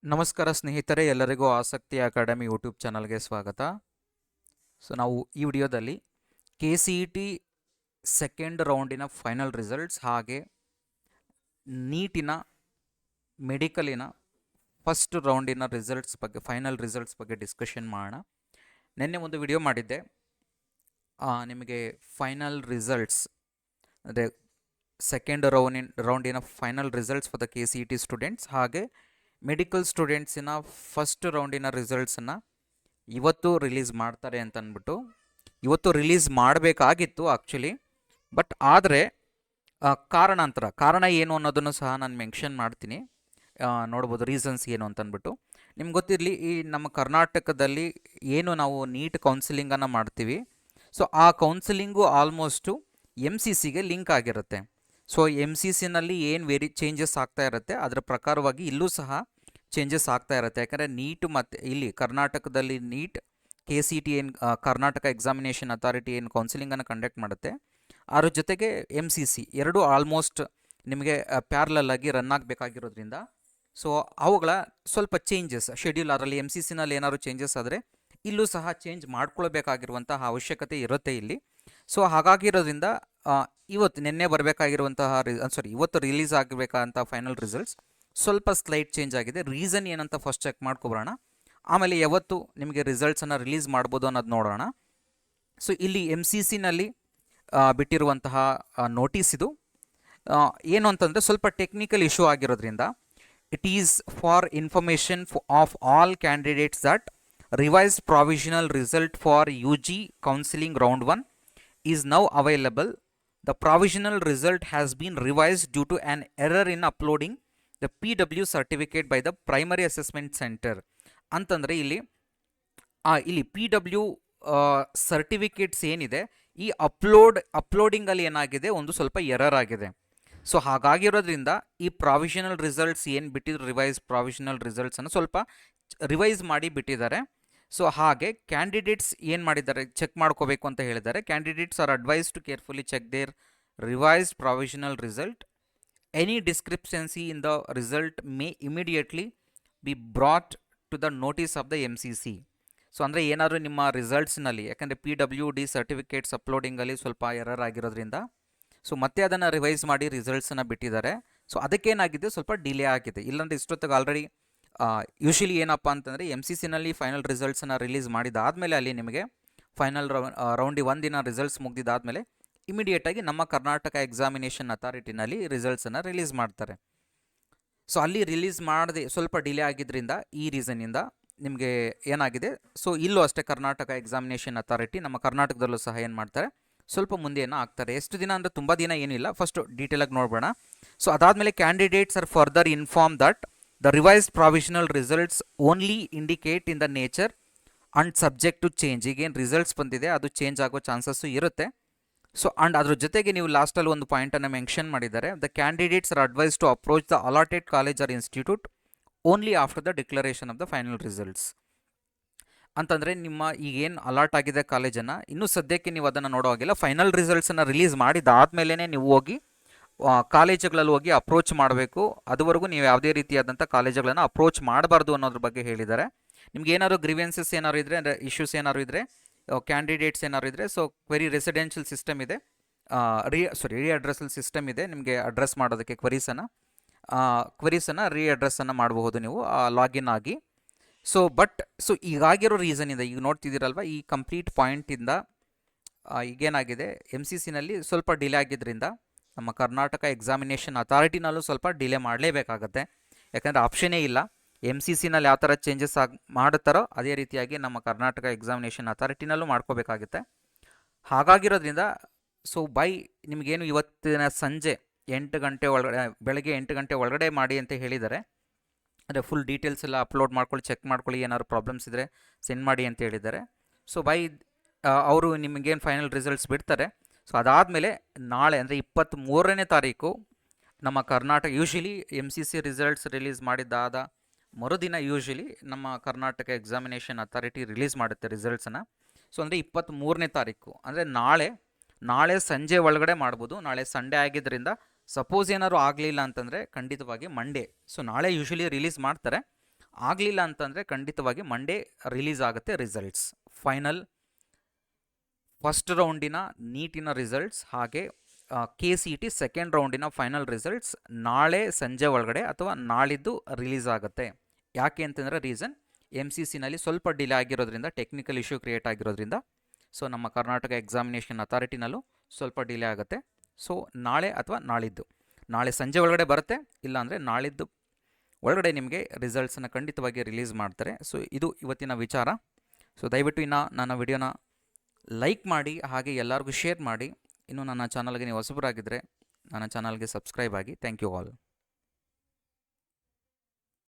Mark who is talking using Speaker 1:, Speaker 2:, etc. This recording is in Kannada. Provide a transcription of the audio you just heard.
Speaker 1: ನಮಸ್ಕಾರ ಸ್ನೇಹಿತರೆ, ಎಲ್ಲರಿಗೂ ಆಸಕ್ತಿ ಅಕಾಡೆಮಿ ಯೂಟ್ಯೂಬ್ ಚಾನಲ್ಗೆ ಸ್ವಾಗತ. ನಾವು ಈ ವಿಡಿಯೋದಲ್ಲಿ KCET ಸೆಕೆಂಡ್ ರೌಂಡಿನ ಫೈನಲ್ ರಿಸಲ್ಟ್ಸ್ ಹಾಗೆ ನೀಟಿನ ಮೆಡಿಕಲಿನ ಫಸ್ಟ್ ರೌಂಡಿನ ರಿಸಲ್ಟ್ಸ್ ಬಗ್ಗೆ ಫೈನಲ್ ರಿಸಲ್ಟ್ಸ್ ಬಗ್ಗೆ ಡಿಸ್ಕಷನ್ ಮಾಡೋಣ. ನಿನ್ನೆ ಒಂದು ವಿಡಿಯೋ ಮಾಡಿದ್ದೆ, ನಿಮಗೆ ಫೈನಲ್ ರಿಸಲ್ಟ್ಸ್ ಅದೇ ಸೆಕೆಂಡ್ ರೌಂಡಿನ final results for the KCET students ಹಾಗೆ ಮೆಡಿಕಲ್ ಸ್ಟೂಡೆಂಟ್ಸಿನ ಫಸ್ಟ್ ರೌಂಡಿನ ರಿಸಲ್ಟ್ಸನ್ನು ಇವತ್ತು ರಿಲೀಸ್ ಮಾಡ್ತಾರೆ ಅಂತ ಅಂದ್ಬಿಟ್ಟು ಇವತ್ತು ರಿಲೀಸ್ ಮಾಡಬೇಕಾಗಿತ್ತು ಆ್ಯಕ್ಚುಲಿ. ಬಟ್ ಆದರೆ ಕಾರಣ ಏನು ಅನ್ನೋದನ್ನು ಸಹ ನಾನು ಮೆನ್ಷನ್ ಮಾಡ್ತೀನಿ. ನೋಡ್ಬೋದು ರೀಸನ್ಸ್ ಏನು ಅಂತ ಅಂದ್ಬಿಟ್ಟು. ನಿಮ್ಗೆ ಗೊತ್ತಿರಲಿ, ಈ ನಮ್ಮ ಕರ್ನಾಟಕದಲ್ಲಿ ಏನು ನಾವು ನೀಟ್ ಕೌನ್ಸಿಲಿಂಗನ್ನು ಮಾಡ್ತೀವಿ, ಸೊ ಆ ಕೌನ್ಸಿಲಿಂಗು ಆಲ್ಮೋಸ್ಟು MCCಗೆ ಲಿಂಕ್ ಆಗಿರುತ್ತೆ. ಸೊ MCCನಲ್ಲಿ ಏನು ಚೇಂಜಸ್ ಆಗ್ತಾ ಇರುತ್ತೆ ಅದರ ಪ್ರಕಾರವಾಗಿ ಇಲ್ಲೂ ಸಹ ಚೇಂಜಸ್ ಆಗ್ತಾ ಇರುತ್ತೆ. ಯಾಕಂದರೆ ನೀಟ್ ಮತ್ತು ಇಲ್ಲಿ ಕರ್ನಾಟಕದಲ್ಲಿ ನೀಟ್ KCET ಏನು ಕರ್ನಾಟಕ ಎಕ್ಸಾಮಿನೇಷನ್ ಅಥಾರಿಟಿ ಏನು ಕೌನ್ಸಿಲಿಂಗನ್ನು ಕಂಡಕ್ಟ್ ಮಾಡುತ್ತೆ, ಅದ್ರ ಜೊತೆಗೆ MCC ಎರಡೂ ಆಲ್ಮೋಸ್ಟ್ ನಿಮಗೆ ಪ್ಯಾರಲಲ್ ಆಗಿ ರನ್ ಆಗಬೇಕಾಗಿರೋದ್ರಿಂದ ಸೊ ಅವುಗಳ ಸ್ವಲ್ಪ ಚೇಂಜಸ್ ಶೆಡ್ಯೂಲ್ ಅದರಲ್ಲಿ MCCನಲ್ಲಿ ಏನಾದ್ರು ಚೇಂಜಸ್ ಆದರೆ ಇಲ್ಲೂ ಸಹ ಚೇಂಜ್ ಮಾಡ್ಕೊಳ್ಬೇಕಾಗಿರುವಂತಹ ಅವಶ್ಯಕತೆ ಇರುತ್ತೆ ಇಲ್ಲಿ. ಸೊ ಹಾಗಾಗಿರೋದ್ರಿಂದ ಇವತ್ತು ನಿನ್ನೆ ಬರಬೇಕಾಗಿರುವಂತಹ ಇವತ್ತು ರಿಲೀಸ್ ಆಗಬೇಕಂತ ಫೈನಲ್ ರಿಸಲ್ಟ್ಸ್ ಸ್ವಲ್ಪ ಸ್ಲೈಟ್ ಚೇಂಜ್ ಆಗಿದೆ. ರೀಸನ್ ಏನಂತ ಫಸ್ಟ್ ಚೆಕ್ ಮಾಡ್ಕೊಬರೋಣ, ಆಮೇಲೆ ಯಾವತ್ತು ನಿಮಗೆ ರಿಸಲ್ಟ್ಸನ್ನು ರಿಲೀಸ್ ಮಾಡ್ಬೋದು ಅನ್ನೋದು ನೋಡೋಣ. ಸೊ ಇಲ್ಲಿ MCCನಲ್ಲಿ ಬಿಟ್ಟಿರುವಂತಹ ನೋಟಿಸ್ ಇದು ಏನು ಅಂತಂದರೆ ಸ್ವಲ್ಪ ಟೆಕ್ನಿಕಲ್ ಇಶ್ಯೂ ಆಗಿರೋದ್ರಿಂದ it is for information of all candidates that revised provisional result for UG counselling round 1 is now available. The provisional result has been revised due to an error in uploading the PW certificate by the primary assessment center. ಅಂತಂದರೆ ಇಲ್ಲಿ PW ಸರ್ಟಿಫಿಕೇಟ್ಸ್ ಏನಿದೆ ಈ ಅಪ್ಲೋಡಿಂಗಲ್ಲಿ ಏನಾಗಿದೆ, ಒಂದು ಸ್ವಲ್ಪ ಎರರ್ ಆಗಿದೆ. ಸೊ ಹಾಗಾಗಿರೋದ್ರಿಂದ ಈ ಪ್ರಾವಿಷನಲ್ ರಿಸಲ್ಟ್ಸ್ ಏನು ಬಿಟ್ಟಿದ್ರು, ರಿವೈಸ್ ಪ್ರಾವಿಷನಲ್ ರಿಸಲ್ಟ್ಸನ್ನು ಸ್ವಲ್ಪ ರಿವೈಸ್ ಮಾಡಿ ಬಿಟ್ಟಿದ್ದಾರೆ. ಸೊ ಹಾಗೆ ಕ್ಯಾಂಡಿಡೇಟ್ಸ್ ಏನು ಮಾಡಿದ್ದಾರೆ ಚೆಕ್ ಮಾಡ್ಕೋಬೇಕು ಅಂತ ಹೇಳಿದ್ದಾರೆ. Candidates are advice to carefully check their revised provisional result. Any discrepancy in the result may immediately be brought to the notice of the MCC. So ಅಂದರೆ ಏನಾದರೂ ನಿಮ್ಮ ರಿಸಲ್ಟ್ಸ್ನಲ್ಲಿ, ಯಾಕಂದರೆ PWD ಸರ್ಟಿಫಿಕೇಟ್ಸ್ ಅಪ್ಲೋಡಿಂಗಲ್ಲಿ ಸ್ವಲ್ಪ ಎರರ್ ಆಗಿರೋದ್ರಿಂದ ಸೊ ಮತ್ತೆ ಅದನ್ನು ರಿವೈಸ್ ಮಾಡಿ ರಿಸಲ್ಟ್ಸನ್ನು ಬಿಟ್ಟಿದ್ದಾರೆ. ಸೊ ಅದಕ್ಕೇನಾಗಿದೆ, ಸ್ವಲ್ಪ ಡಿಲೇ ಆಗಿದೆ. ಇಲ್ಲಾಂದರೆ ಇಷ್ಟೊತ್ತಿಗೆ ಆಲ್ರೆಡಿ ಯೂಶಲಿ ಏನಪ್ಪ ಅಂತಂದರೆ MCCನಲ್ಲಿ ಫೈನಲ್ ರಿಸಲ್ಟ್ಸನ್ನು ರಿಲೀಸ್ ಮಾಡಿದಾದಮೇಲೆ ಅಲ್ಲಿ ನಿಮಗೆ ಫೈನಲ್ ರೌಂಡಿ ಒಂದಿನ ರಿಸಲ್ಟ್ಸ್ ಮುಗಿದಿದ್ದಾದಮೇಲೆ ಇಮಿಡಿಯೇಟಾಗಿ ನಮ್ಮ ಕರ್ನಾಟಕ ಎಕ್ಸಾಮಿನೇಷನ್ ಅಥಾರಿಟಿನಲ್ಲಿ ರಿಸಲ್ಟ್ಸನ್ನು ರಿಲೀಸ್ ಮಾಡ್ತಾರೆ. ಸೊ ಅಲ್ಲಿ ರಿಲೀಸ್ ಮಾಡದೆ ಸ್ವಲ್ಪ ಡಿಲೇ ಆಗಿದ್ದರಿಂದ ಈ ರೀಸನ್ನಿಂದ ನಿಮಗೆ ಏನಾಗಿದೆ, ಸೊ ಇಲ್ಲೂ ಅಷ್ಟೇ ಕರ್ನಾಟಕ ಎಕ್ಸಾಮಿನೇಷನ್ ಅಥಾರಿಟಿ ನಮ್ಮ ಕರ್ನಾಟಕದಲ್ಲೂ ಸಹ ಏನು ಮಾಡ್ತಾರೆ, ಸ್ವಲ್ಪ ಮುಂದೆಯನ್ನು ಆಗ್ತಾರೆ. ಎಷ್ಟು ದಿನ ಅಂದರೆ ತುಂಬ ದಿನ ಏನಿಲ್ಲ, ಫಸ್ಟು ಡೀಟೇಲಾಗಿ ನೋಡೋಣ. ಸೊ ಅದಾದಮೇಲೆ candidates R further inform that the revised provisional results only indicate in the nature and subject to change. ಈಗೇನು ರಿಸಲ್ಟ್ಸ್ ಬಂದಿದೆ ಅದು ಚೇಂಜ್ ಆಗೋ ಚಾನ್ಸಸ್ಸು ಇರುತ್ತೆ. ಸೊ ಆ್ಯಂಡ್ ಅದ್ರ ಜೊತೆಗೆ ನೀವು ಲಾಸ್ಟಲ್ಲಿ ಒಂದು ಪಾಯಿಂಟನ್ನು ಮೆನ್ಷನ್ ಮಾಡಿದ್ದಾರೆ, the candidates are advice to approach the allotted college or institute only after the declaration of the final results. ಅಂತಂದರೆ ನಿಮ್ಮ ಈಗೇನು ಅಲಾಟ್ ಆಗಿದೆ ಕಾಲೇಜನ್ನು ಇನ್ನೂ ಸದ್ಯಕ್ಕೆ ನೀವು ಅದನ್ನು ನೋಡೋ ಹಾಗಿಲ್ಲ. ಫೈನಲ್ ರಿಸಲ್ಟ್ಸನ್ನು ರಿಲೀಸ್ ಮಾಡಿದಾದಮೇಲೆ ನೀವು ಹೋಗಿ ಕಾಲೇಜುಗಳಲ್ಲಿ ಹೋಗಿ ಅಪ್ರೋಚ್ ಮಾಡಬೇಕು. ಅದುವರೆಗೂ ನೀವು ಯಾವುದೇ ರೀತಿಯಾದಂಥ ಕಾಲೇಜುಗಳನ್ನು ಅಪ್ರೋಚ್ ಮಾಡಬಾರ್ದು ಅನ್ನೋದ್ರ ಬಗ್ಗೆ ಹೇಳಿದ್ದಾರೆ. ನಿಮ್ಗೆ ಏನಾದ್ರು ಗ್ರೀವೆನ್ಸಸ್ ಏನಾದ್ರು ಇದ್ದರೆ, ಅಂದರೆ ಇಶ್ಯೂಸ್ ಏನಾದ್ರು ಇದ್ದರೆ, ಕ್ಯಾಂಡಿಡೇಟ್ಸ್ ಏನಾದ್ರು ಇದ್ದರೆ, ಸೊ ಕ್ವೆರಿ ರೆಸಿಡೆನ್ಷಿಯಲ್ ಸಿಸ್ಟಮ್ ಇದೆ, ರೀ ಅಡ್ರೆಸಲ್ ಸಿಸ್ಟಮ್ ಇದೆ, ನಿಮಗೆ ಅಡ್ರೆಸ್ ಮಾಡೋದಕ್ಕೆ ಕ್ವೆರೀಸನ್ನು ರೀ ಅಡ್ರೆಸ್ಸನ್ನು ಮಾಡಬಹುದು ನೀವು ಲಾಗಿನ್ ಆಗಿ. ಸೊ ಈಗಾಗಿರೋ ರೀಸನಿಂದ ಈಗ ನೋಡ್ತಿದ್ದೀರಲ್ವ, ಈ ಕಂಪ್ಲೀಟ್ ಪಾಯಿಂಟಿಂದ ಈಗೇನಾಗಿದೆ, MCCನಲ್ಲಿ ಸ್ವಲ್ಪ ಡಿಲೇ ಆಗಿದ್ದರಿಂದ ನಮ್ಮ ಕರ್ನಾಟಕ ಎಕ್ಸಾಮಿನೇಷನ್ ಅಥಾರಿಟಿನಲ್ಲೂ ಸ್ವಲ್ಪ ಡಿಲೇ ಮಾಡಲೇಬೇಕಾಗತ್ತೆ. ಯಾಕಂದರೆ ಆಪ್ಷನ್ನೇ ಇಲ್ಲ. MCCನಲ್ಲಿ ಯಾವ ಥರ ಚೇಂಜಸ್ ಮಾಡುತ್ತಾರೋ ಅದೇ ರೀತಿಯಾಗಿ ನಮ್ಮ ಕರ್ನಾಟಕ ಎಕ್ಸಾಮಿನೇಷನ್ ಅಥಾರಿಟಿನಲ್ಲೂ ಮಾಡ್ಕೋಬೇಕಾಗುತ್ತೆ. ಹಾಗಾಗಿರೋದ್ರಿಂದ ಸೊ ನಿಮಗೇನು ಇವತ್ತಿನ ಸಂಜೆ 8 ಗಂಟೆ ಒಳಗಡೆ, ಬೆಳಗ್ಗೆ 8 ಗಂಟೆ ಒಳಗಡೆ ಮಾಡಿ ಅಂತ ಹೇಳಿದ್ದಾರೆ. ಅಂದರೆ ಫುಲ್ ಡೀಟೇಲ್ಸ್ ಎಲ್ಲ ಅಪ್ಲೋಡ್ ಮಾಡ್ಕೊಳ್ಳಿ, ಚೆಕ್ ಮಾಡ್ಕೊಳ್ಳಿ, ಏನಾದ್ರು ಪ್ರಾಬ್ಲಮ್ಸ್ ಇದ್ದರೆ ಸೆಂಡ್ ಮಾಡಿ ಅಂತ ಹೇಳಿದ್ದಾರೆ. ಸೊ ಅವರು ನಿಮಗೇನು ಫೈನಲ್ ರಿಸಲ್ಟ್ಸ್ ಬಿಡ್ತಾರೆ. ಸೊ ಅದಾದಮೇಲೆ ನಾಳೆ ಅಂದರೆ 23ನೇ ತಾರೀಕು ನಮ್ಮ Karnataka usually MCC results release ಮಾಡಿದ್ದಾದ ಮರುದಿನ ಯೂಶಲಿ ನಮ್ಮ ಕರ್ನಾಟಕ ಎಕ್ಸಾಮಿನೇಷನ್ ಅಥಾರಿಟಿ ರಿಲೀಸ್ ಮಾಡುತ್ತೆ ರಿಸಲ್ಟ್ಸನ್ನು. ಸೊ ಅಂದರೆ 23ನೇ ತಾರೀಕು ಅಂದರೆ ನಾಳೆ ಸಂಜೆ ಒಳಗಡೆ ಮಾಡ್ಬೋದು. ನಾಳೆ ಸಂಡೇ ಆಗಿದ್ದರಿಂದ ಸಪೋಸ್ ಏನಾದ್ರು ಆಗಲಿಲ್ಲ ಅಂತಂದರೆ ಖಂಡಿತವಾಗಿ ಮಂಡೇ, ಸೊ ನಾಳೆ ಯೂಶಲಿ ರಿಲೀಸ್ ಮಾಡ್ತಾರೆ. ಆಗಲಿಲ್ಲ ಅಂತಂದರೆ ಖಂಡಿತವಾಗಿ ಮಂಡೇ ರಿಲೀಸ್ ಆಗುತ್ತೆ ರಿಸಲ್ಟ್ಸ್. ಫೈನಲ್ ಫಸ್ಟ್ ರೌಂಡಿನ ನೀಟಿನ ರಿಸಲ್ಟ್ಸ್ ಹಾಗೆ KCET ಸೆಕೆಂಡ್ ರೌಂಡಿನ ಫೈನಲ್ ರಿಸಲ್ಟ್ಸ್ ನಾಳೆ ಸಂಜೆ ಒಳಗಡೆ ಅಥವಾ ನಾಳಿದ್ದು ರಿಲೀಸ್ ಆಗುತ್ತೆ. ಯಾಕೆ ಅಂತಂದರೆ ರೀಸನ್ MCCನಲ್ಲಿ ಸ್ವಲ್ಪ ಡಿಲೇ ಆಗಿರೋದ್ರಿಂದ, ಟೆಕ್ನಿಕಲ್ ಇಶ್ಯೂ ಕ್ರಿಯೇಟ್ ಆಗಿರೋದ್ರಿಂದ. ಸೊ ನಮ್ಮ ಕರ್ನಾಟಕ ಎಕ್ಸಾಮಿನೇಷನ್ ಅಥಾರಿಟಿನಲ್ಲೂ ಸ್ವಲ್ಪ ಡಿಲೇ ಆಗುತ್ತೆ. ಸೊ ನಾಳೆ ಅಥವಾ ನಾಳಿದ್ದು, ನಾಳೆ ಸಂಜೆ ಒಳಗಡೆ ಬರುತ್ತೆ, ಇಲ್ಲಾಂದರೆ ನಾಳಿದ್ದು ಒಳಗಡೆ ನಿಮಗೆ ರಿಸಲ್ಟ್ಸನ್ನು ಖಂಡಿತವಾಗಿ ರಿಲೀಸ್ ಮಾಡ್ತಾರೆ. ಸೊ ಇದು ಇವತ್ತಿನ ವಿಚಾರ. ಸೊ ದಯವಿಟ್ಟು ಇನ್ನು ನನ್ನ ವಿಡಿಯೋನ ಲೈಕ್ ಮಾಡಿ, ಹಾಗೆ ಎಲ್ಲರಿಗೂ ಶೇರ್ ಮಾಡಿ. ಇನ್ನು ನನ್ನ ಚಾನಲ್ಗೆ ನೀವು ಹೊಸಬರಾಗಿದ್ದರೆ ನನ್ನ ಚಾನಲ್ಗೆ ಸಬ್ಸ್ಕ್ರೈಬ್ ಆಗಿ. Thank you all.